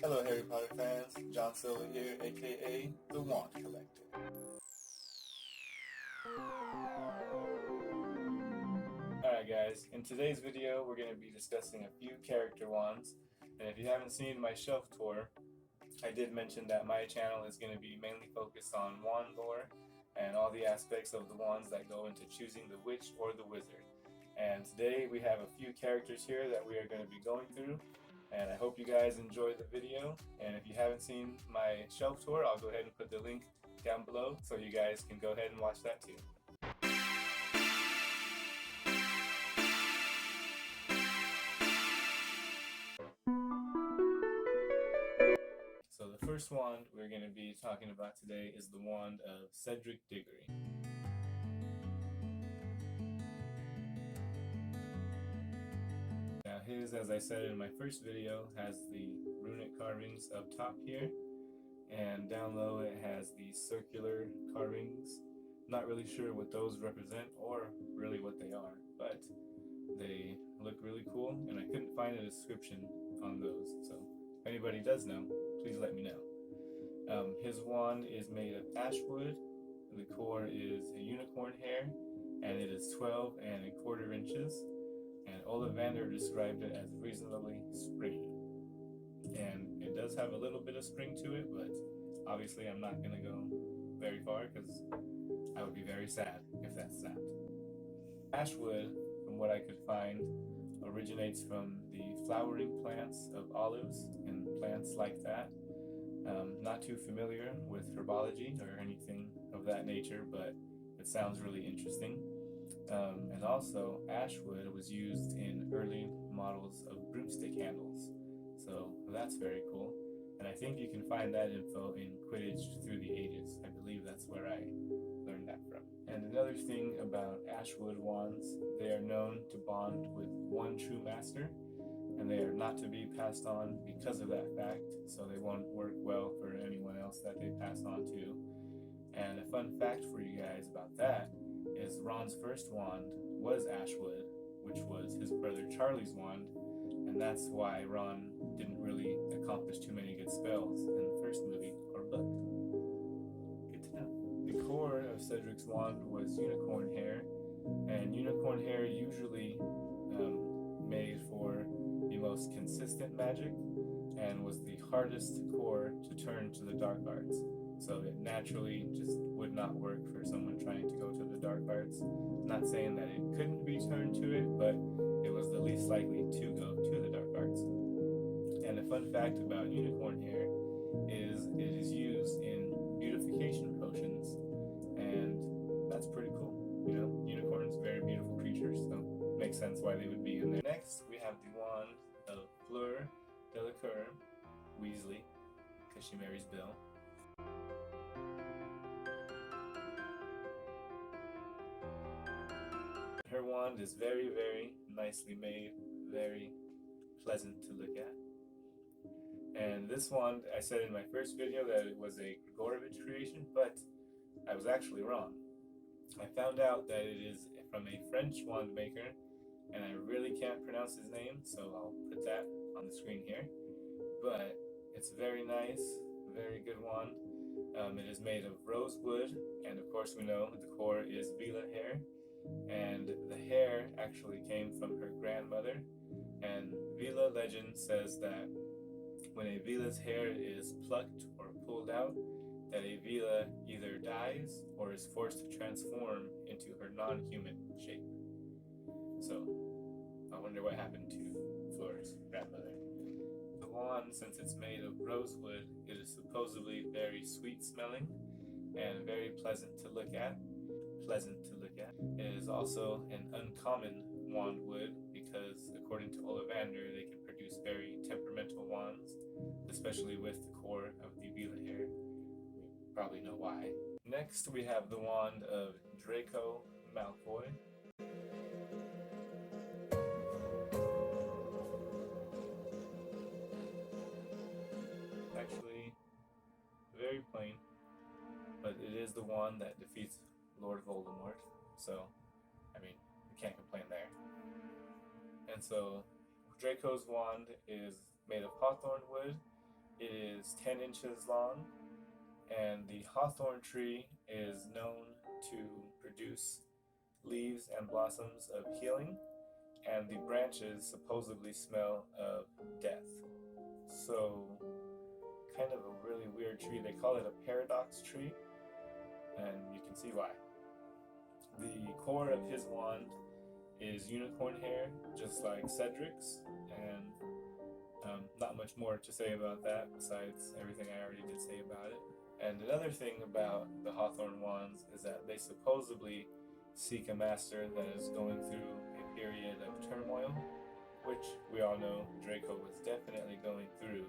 Hello Harry Potter fans, John Silva here, aka The Wand Collector. Alright guys, in today's video we're going to be discussing a few character wands, and if you haven't seen my shelf tour, I did mention that my channel is going to be mainly focused on wand lore and all the aspects of the wands that go into choosing the witch or the wizard. And today we have a few characters here that we are going to be going through, and I hope you guys enjoy the video. And if you haven't seen my shelf tour, I'll go ahead and put the link down below so you guys can go ahead and watch that too. So the first wand we're going to be talking about today is the wand of Cedric Diggory. Now his, as I said in my first video, has the runic carvings up top here, and down low it has the circular carvings. Not really sure what those represent or really what they are, but they look really cool, and I couldn't find a description on those, so if anybody does know, please let me know. His wand is made of Ashwood, the core is a unicorn hair, and it is 12¼ inches, and Ollivander described it as reasonably springy. And it does have a little bit of spring to it, but obviously I'm not going to go very far because I would be very sad if that snapped. Ashwood, from what I could find, originates from the flowering plants of olives and plants like that. Not too familiar with herbology or anything of that nature, but it sounds really interesting. And also, Ashwood was used in early models of broomstick handles, so that's very cool. And I think you can find that info in Quidditch Through the Ages. I believe that's where I learned that from. And another thing about Ashwood wands, they are known to bond with one true master, and they are not to be passed on because of that fact, so they won't work well for anyone else that they pass on to. And a fun fact for you guys about that is Ron's first wand was Ashwood, which was his brother Charlie's wand, and that's why Ron didn't really accomplish too many good spells in the first movie or book. Good to know. The core of Cedric's wand was unicorn hair, and unicorn hair usually made for the most consistent magic and was the hardest core to turn to the dark arts. So it naturally just would not work for someone trying to go to the dark arts. Not saying that it couldn't be turned to it, but it was the least likely to go to the dark arts. And a fun fact about unicorn hair is it is used in beautification potions, and that's pretty cool. You know, unicorns, very beautiful creatures, so it makes sense why they would be in there. Next, we have the wand of Fleur Delacour Weasley, because she marries Bill. Her wand is very, very nicely made, very pleasant to look at. And this wand, I said in my first video that it was a Grigorovich creation, but I was actually wrong. I found out that it is from a French wand maker, and I really can't pronounce his name, so I'll put that on the screen here. But it's very nice, very good wand. It is made of rosewood, and of course we know the core is Vila hair. And the hair actually came from her grandmother, and Vila legend says that when a Vila's hair is plucked or pulled out, that a Vila either dies or is forced to transform into her non-human shape. So, I wonder what happened to Fleur's grandmother. The wand, since it's made of rosewood, it is supposedly very sweet smelling and very pleasant to look at. It is also an uncommon wand wood because, according to Ollivander, they can produce very temperamental wands, especially with the core of the Vila hair. We probably know why. Next, we have the wand of Draco Malfoy. Actually, very plain, but it is the wand that defeats Lord Voldemort, so, I mean, you can't complain there. And so, Draco's wand is made of hawthorn wood, It is 10 inches long, and the hawthorn tree is known to produce leaves and blossoms of healing, and the branches supposedly smell of death. So, kind of a really weird tree. They call it a paradox tree, and you can see why. The core of his wand is unicorn hair, just like Cedric's, and not much more to say about that besides everything I already did say about it. And another thing about the Hawthorn wands is that they supposedly seek a master that is going through a period of turmoil, which we all know Draco was definitely going through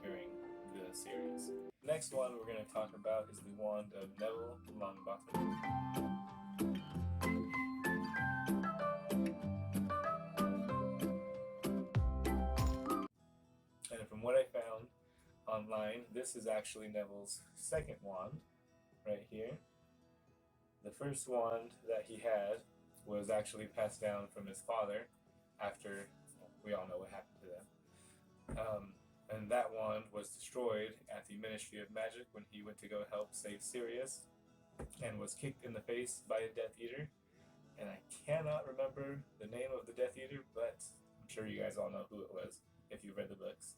during the series. Next one we're going to talk about is the wand of Neville Longbottom. And from what I found online, this is actually Neville's second wand, right here. The first wand that he had was actually passed down from his father after we all know what happened to them. And that wand was destroyed at the Ministry of Magic when he went to go help save Sirius and was kicked in the face by a Death Eater. And I cannot remember the name of the Death Eater, but I'm sure you guys all know who it was if you've read the books.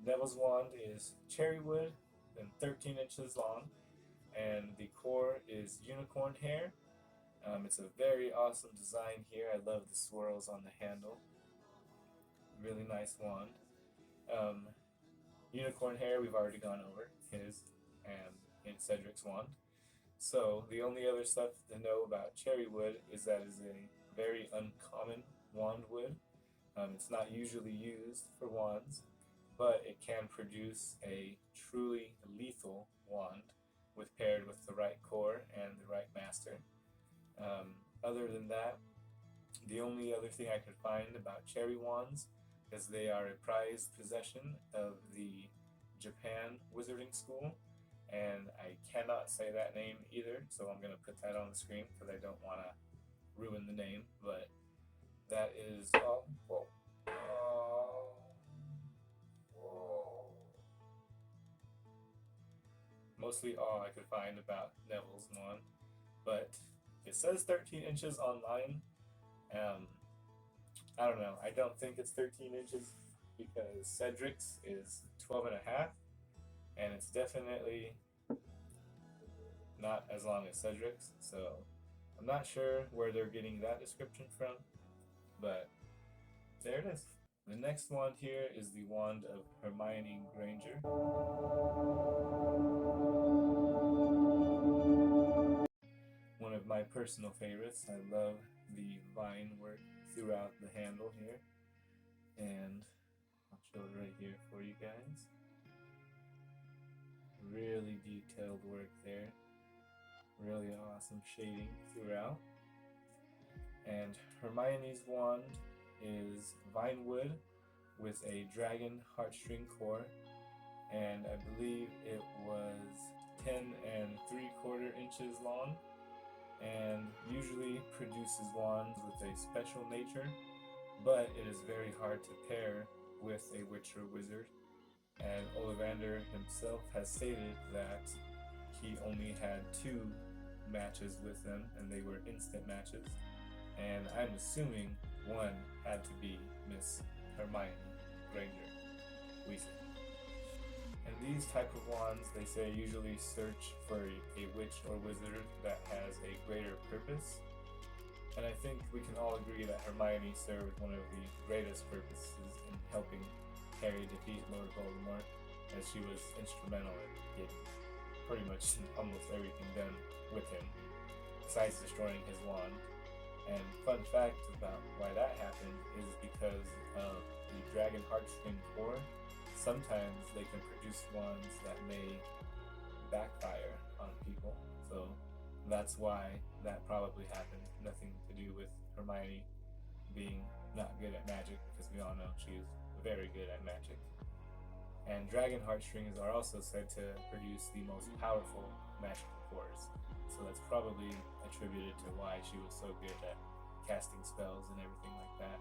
Neville's wand is cherry wood and 13 inches long, and the core is unicorn hair. It's a very awesome design here. I love the swirls on the handle. Really nice wand. Unicorn hair we've already gone over, his and in Cedric's wand. So the only other stuff to know about cherry wood is that it's a very uncommon wand wood. It's not usually used for wands, but it can produce a truly lethal wand with paired with the right core and the right master. Other than that, the only other thing I could find about cherry wands is they are a prized possession of the Japan Wizarding School, and I cannot say that name either, so I'm going to put that on the screen because I don't want to ruin the name, but that is all. Mostly all I could find about Neville's wand, but it says 13 inches online. I don't know. I don't think it's 13 inches because Cedric's is 12 and a half, and it's definitely not as long as Cedric's, so I'm not sure where they're getting that description from, but there it is. The next wand here is the wand of Hermione Granger. One of my personal favorites. I love the vine work throughout the handle here, and I'll show it right here for you guys. Really detailed work there. Really awesome shading throughout. And Hermione's wand is vine wood with a dragon heartstring core, and I believe it was 10 3/4 inches long, and usually produces wands with a special nature, but it is very hard to pair with a witch or wizard, and Ollivander himself has stated that he only had 2 matches with them, and they were instant matches, and I'm assuming one had to be Miss Hermione Granger Weasley. And these type of wands, they say, usually search for a witch or wizard that has a greater purpose. And I think we can all agree that Hermione served one of the greatest purposes in helping Harry defeat Lord Voldemort, as she was instrumental in getting pretty much almost everything done with him, besides destroying his wand. And fun fact about why that happened is because of the dragon heartstring core. Sometimes they can produce wands that may backfire on people, so that's why that probably happened. Nothing to do with Hermione being not good at magic, because we all know she's very good at magic. And dragon heartstrings are also said to produce the most powerful magical cores, so that's probably attributed to why she was so good at casting spells and everything like that,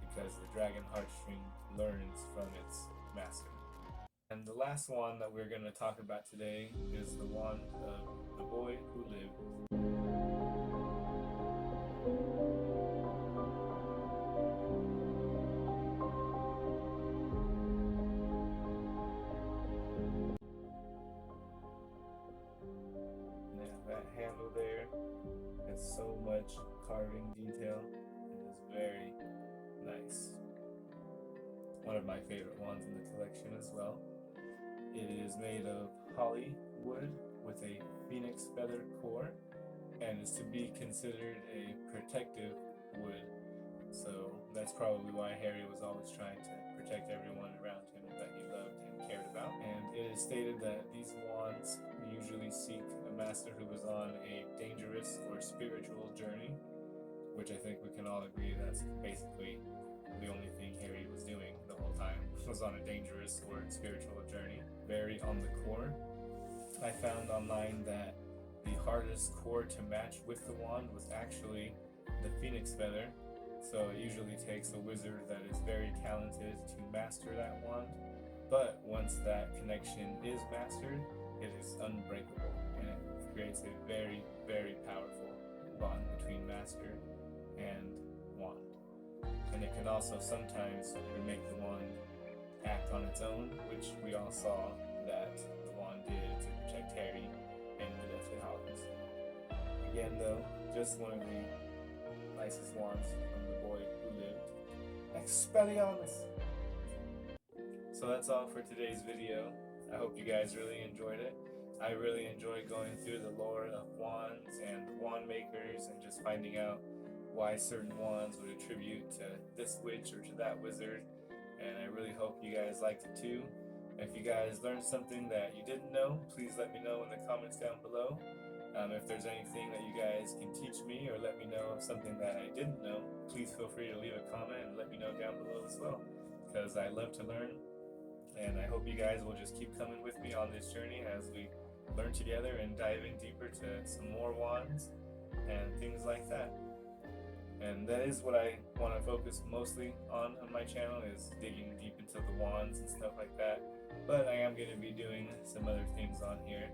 because the dragon heartstring learns from its master. And the last wand that we're going to talk about today is the wand of the boy who lived. Now that handle there has so much carving detail. It is very nice. One of my favorite wands in the collection as well. It is made of holly wood with a phoenix feather core and is to be considered a protective wood. So that's probably why Harry was always trying to protect everyone around him that he loved and cared about. And it is stated that these wands usually seek a master who was on a dangerous or spiritual journey, which I think we can all agree that's basically the only thing Harry was doing the whole time, was on a dangerous or spiritual journey. Very on the core. I found online that the hardest core to match with the wand was actually the phoenix feather. So it usually takes a wizard that is very talented to master that wand. But once that connection is mastered, it is unbreakable, and it creates a very, very powerful bond between master and wand. And it can also sometimes make the wand act on its own, which we all saw that the wand did to protect Harry in the Deathly Hallows. Again though, just one of the nicest wands from the boy who lived. Expelliarmus! So that's all for today's video. I hope you guys really enjoyed it. I really enjoy going through the lore of wands and wand makers and just finding out why certain wands would attribute to this witch or to that wizard, and I really hope you guys liked it too. If you guys learned something that you didn't know, please let me know in the comments down below. If there's anything that you guys can teach me or let me know of something that I didn't know, please feel free to leave a comment and let me know down below as well, because I love to learn, and I hope you guys will just keep coming with me on this journey as we learn together and dive in deeper to some more wands and things like that. And that is what I want to focus mostly on my channel, is digging deep into the wands and stuff like that. But I am going to be doing some other things on here.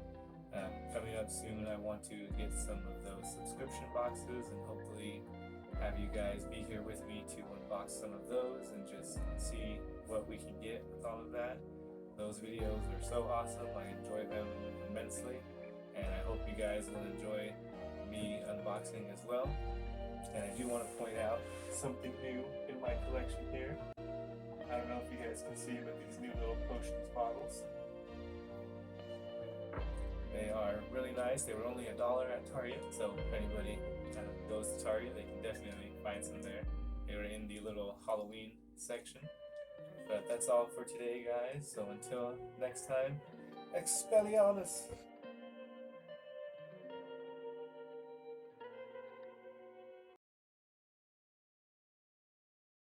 Coming up soon, I want to get some of those subscription boxes and hopefully have you guys be here with me to unbox some of those and just see what we can get with all of that. Those videos are so awesome. I enjoy them immensely, and I hope you guys will enjoy me unboxing as well. And I do want to point out something new in my collection here. I don't know if you guys can see, but these new little potions bottles. They are really nice. They were only $1 at Target, so if anybody kind of goes to Target, they can definitely find some there. They were in the little Halloween section. But that's all for today, guys. So until next time, Expelliarmus!